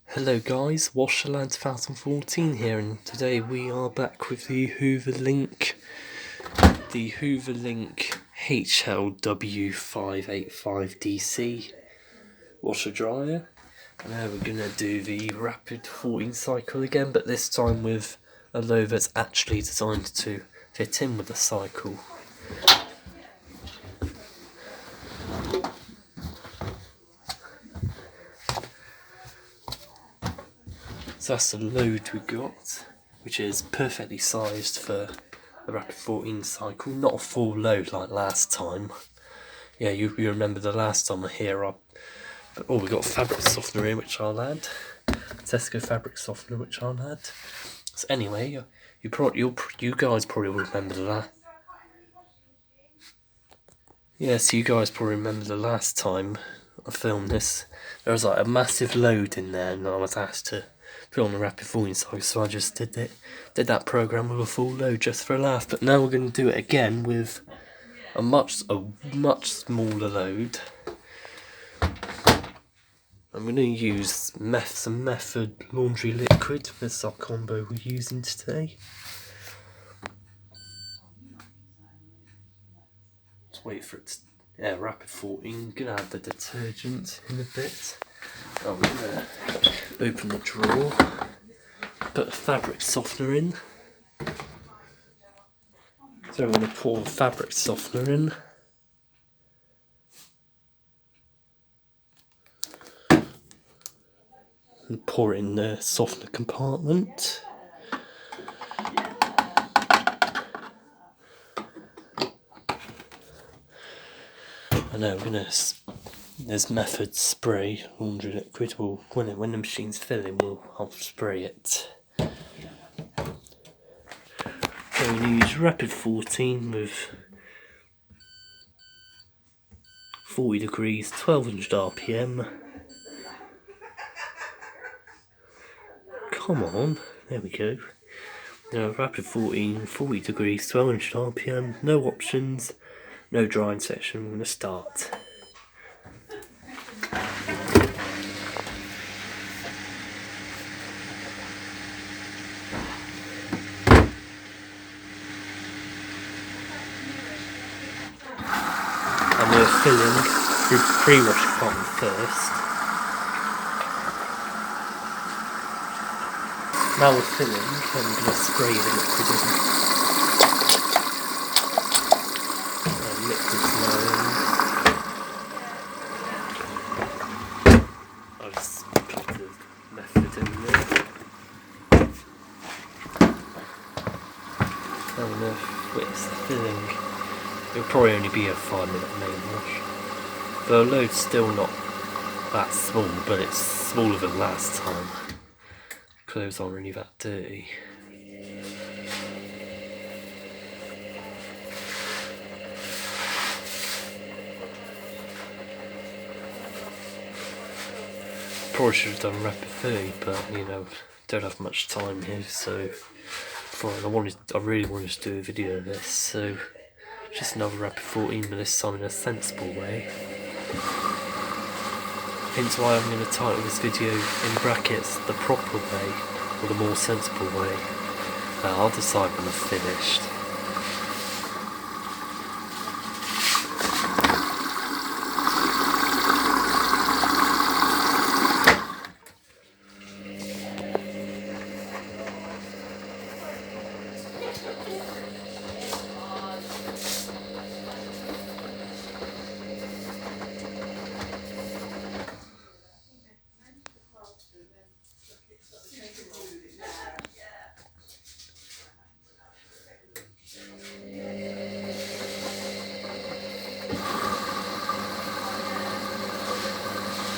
Hello guys, Washerland 2014 here, and today we are back with the Hoover Link HLW585DC washer dryer. And now we're gonna do the rapid 14 cycle again, but this time with a load that's actually designed to fit in with the cycle. So that's the load we got, which is perfectly sized for the rapid 14 cycle, not a full load like last time. Yeah, you remember the last time here we got fabric softener here, which I'll add. Tesco fabric softener, which I'll add. So anyway, you guys probably will remember the last. Yes, you guys probably remember the last time I filmed this. There was like a massive load in there, and I was asked to put on the rapid 14 cycle, so I just did that program with a full load just for a laugh. But now we're going to do it again with a much smaller load. I'm going to use some Method laundry liquid. This is our combo we're using today. Just wait for it to, rapid 14. Gonna add the detergent in a bit. I'm gonna open the drawer, put a fabric softener in. So I'm gonna pour the fabric softener in. And pour it in the softener compartment. And now we're gonna, there's Method spray laundry liquid. When the machine's filling, I'll spray it. So we're gonna use rapid 14 with 40 degrees, 1200 RPM. Come on, there we go. Now rapid 14, 40 degrees, 1200 RPM, no options, no drying section. I'm going to start. And we're filling through the pre-wash compartment first. Now we're filling, and we're going to spray the liquid in. Liquid's now in. I'll just put the Method in there. Now we're going to wait the filling. It'll probably only be a 5-minute main wash. The load's still not that small, but it's smaller than last time. Clothes aren't really that dirty. Probably should have done rapid 30, but don't have much time here, so fine. I really wanted to do a video of this, so just another rapid 14, but this time in a sensible way. Hence why I'm going to title this video in brackets the proper way or the more sensible way. I'll decide when I've finished.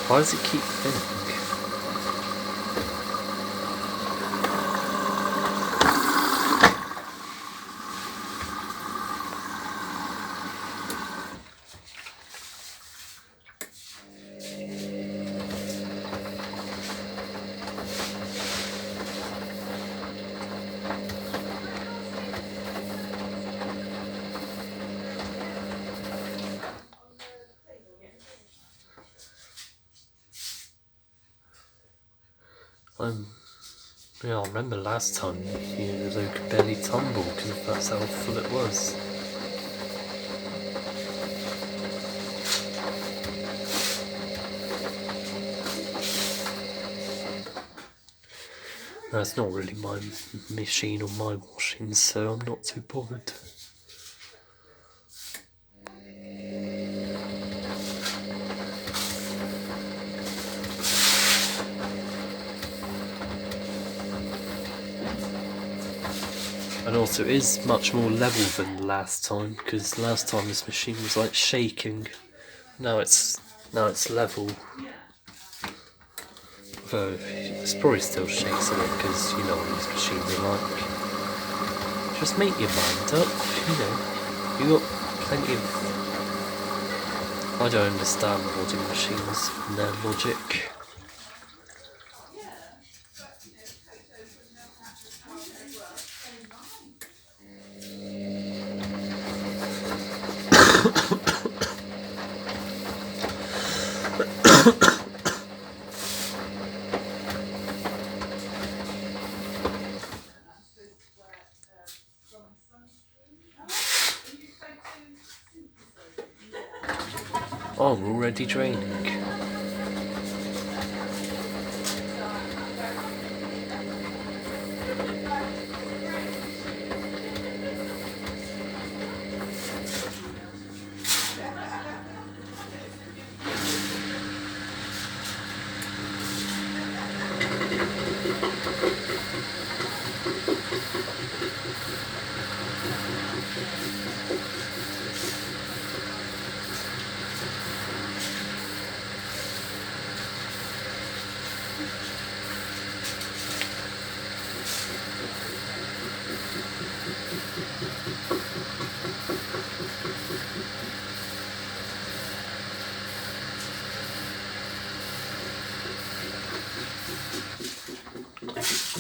Why does it keep filling? Yeah, I remember last time, the load could barely tumble because that's how full it was. That's not really my machine or my washing, so I'm not too bothered. And also it is much more level than last time, because last time this machine was like shaking. Now it's level. Though it's probably still shakes a bit, because you know what these machines are like. Just make your mind up, you got plenty of... I don't understand modern machines and their logic. Oh, we're already draining.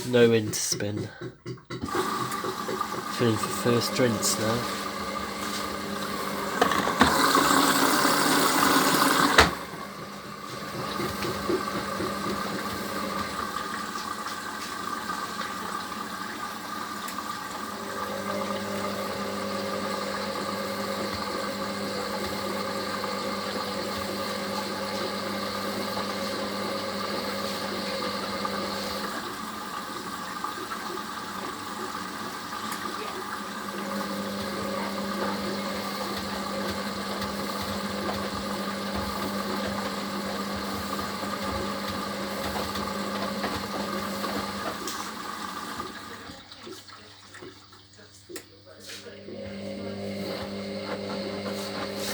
No end to spin. Filling for first rinse now.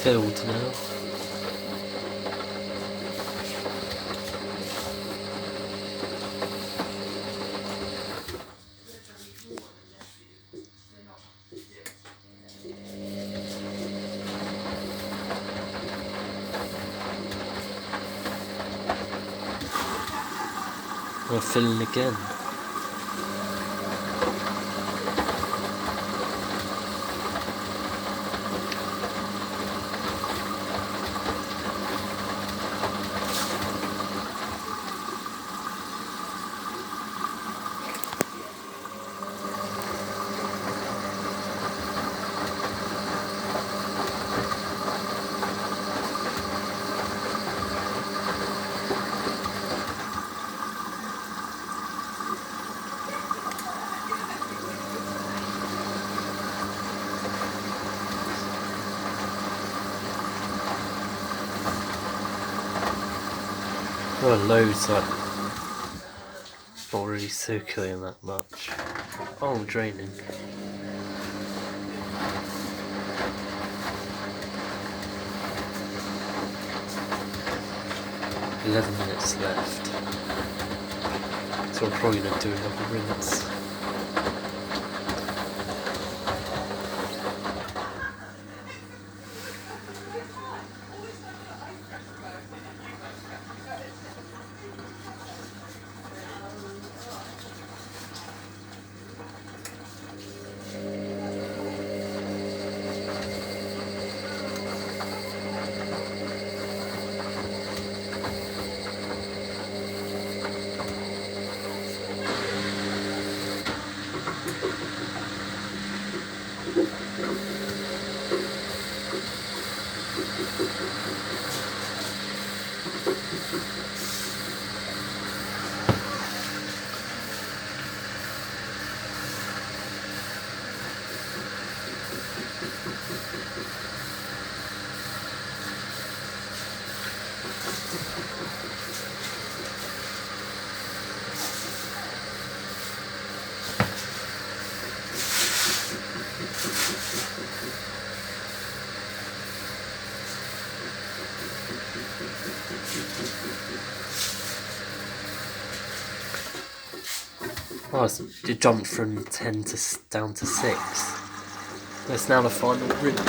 Filled now. We're filling again. There are loads like not really circulating that much. Oh, draining. "11 minutes left." So I'm probably gonna do another rinse. Oh, it jumped from 10 down to 6. That's now the final rinse.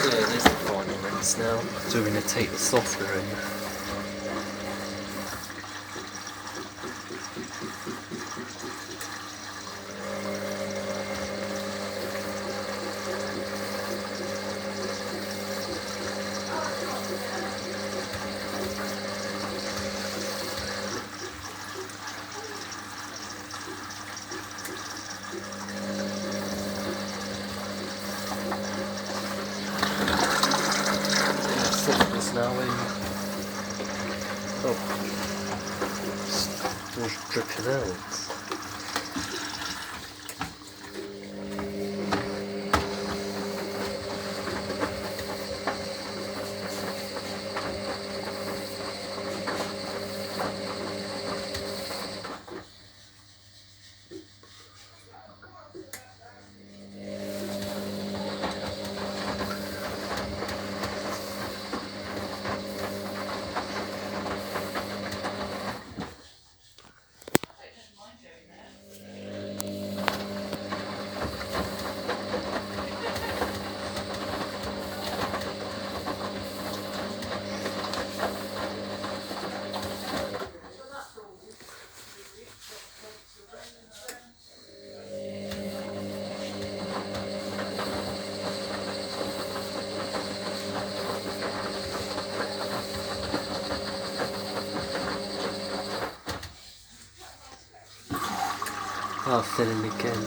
Yeah, it is the final rinse now. So we're going to take the softener in. Softener's now in. Oh, it's dripping out. Oh, filling again.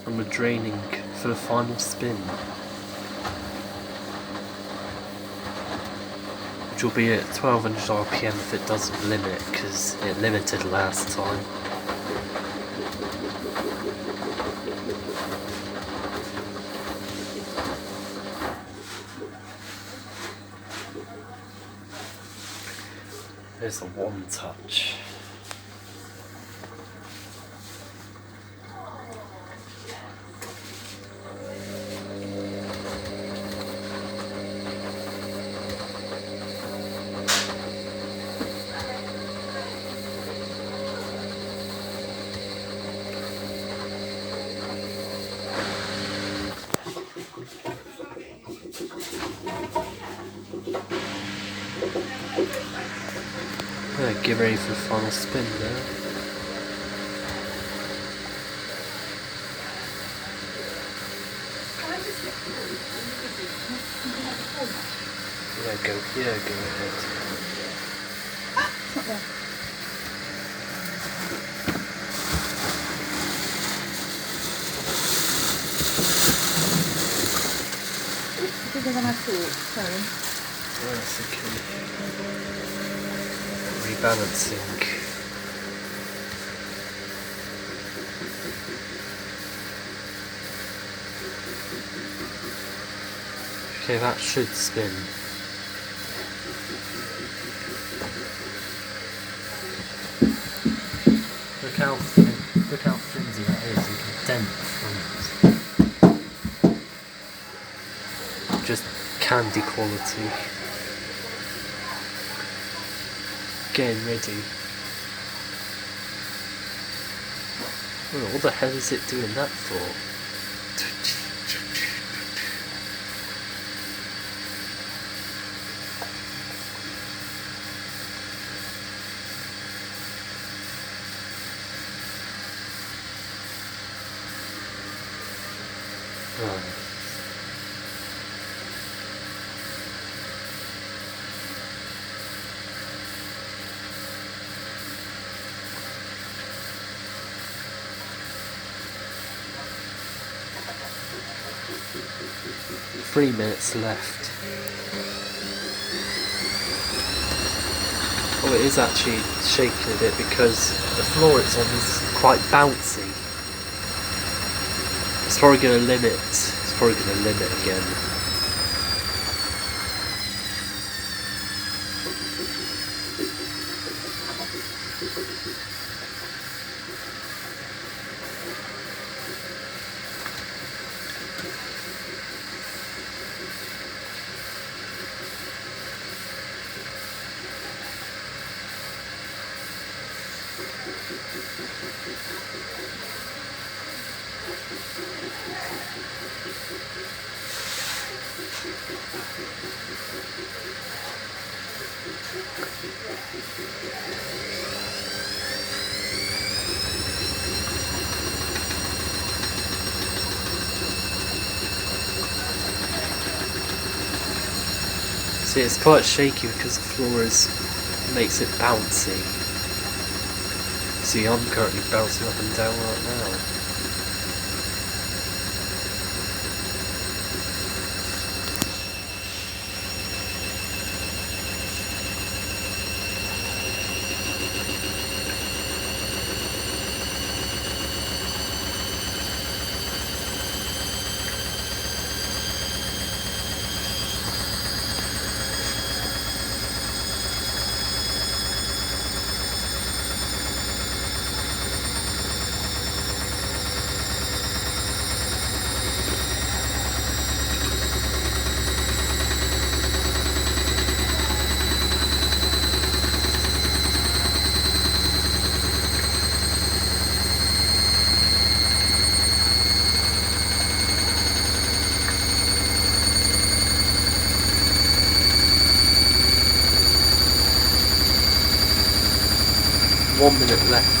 And we're draining for the final spin, which will be at 1200 RPM if it doesn't limit, because it limited last time. There's a one touch. Get ready for the final spin now. Yeah, go ahead. Not there. Bigger than I thought, sorry. That's okay. Rebalancing. Okay, that should spin. Look how flimsy that is. You can dent the front. Just candy quality. Getting ready. Oh, what the hell is it doing that for? 3 minutes left. Oh, it is actually shaking a bit because the floor it's on is quite bouncy. It's probably going to limit. It's probably going to limit again. See, it's quite shaky because the floor makes it bouncy. See, I'm currently bouncing up and down right now. One minute left.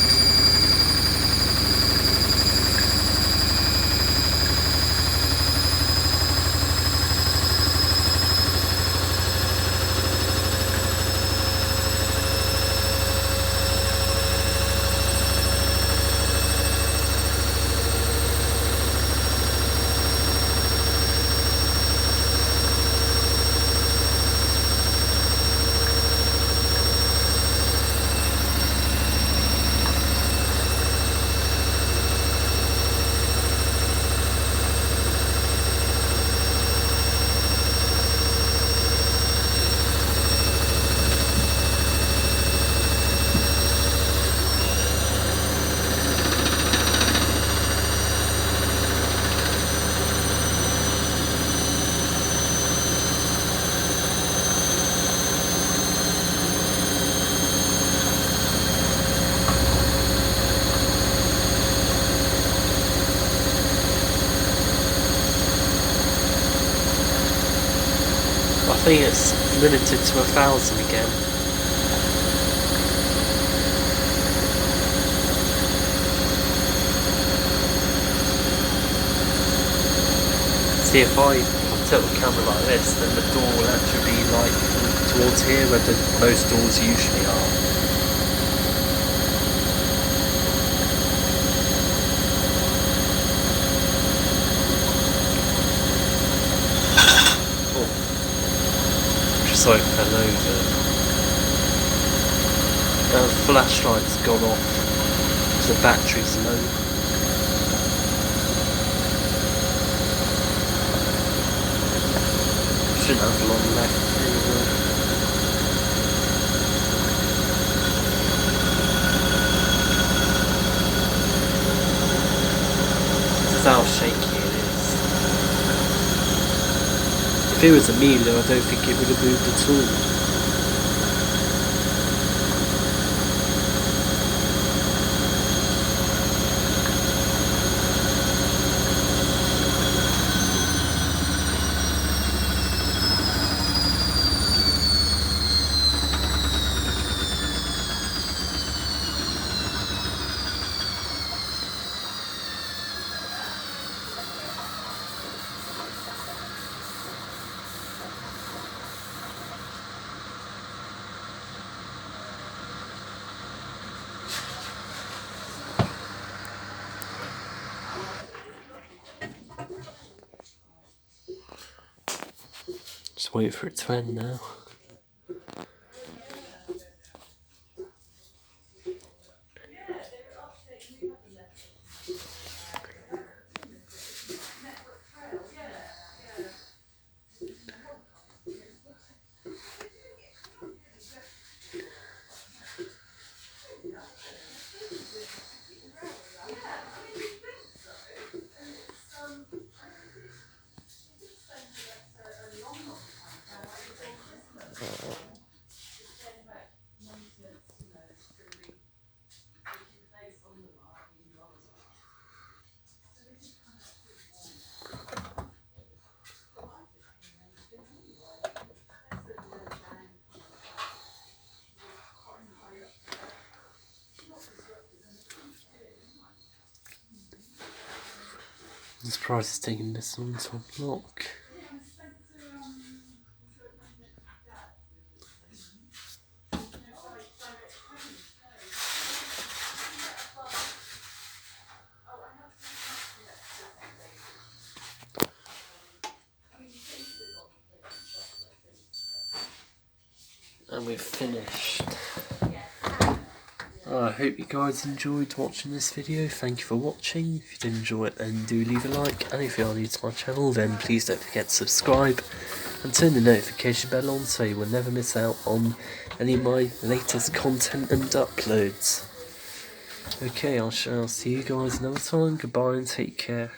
I think it's limited to 1,000 again. See, if I tilt the camera like this, then the door will actually be like towards here where most doors usually are. So I fell over. The flashlight's gone off. The battery's low. Shouldn't have long left anymore. This is how shaky it is. If it was Amelia, I don't think it would have moved at all. wait for it to end now. I'm surprised it's taking this long to unlock. And we've finished. I hope you guys enjoyed watching this video. Thank you for watching. If you did enjoy it, then do leave a like, and if you are new to my channel, then please don't forget to subscribe and turn the notification bell on so you will never miss out on any of my latest content and uploads. Okay, I shall see you guys another time. Goodbye and take care.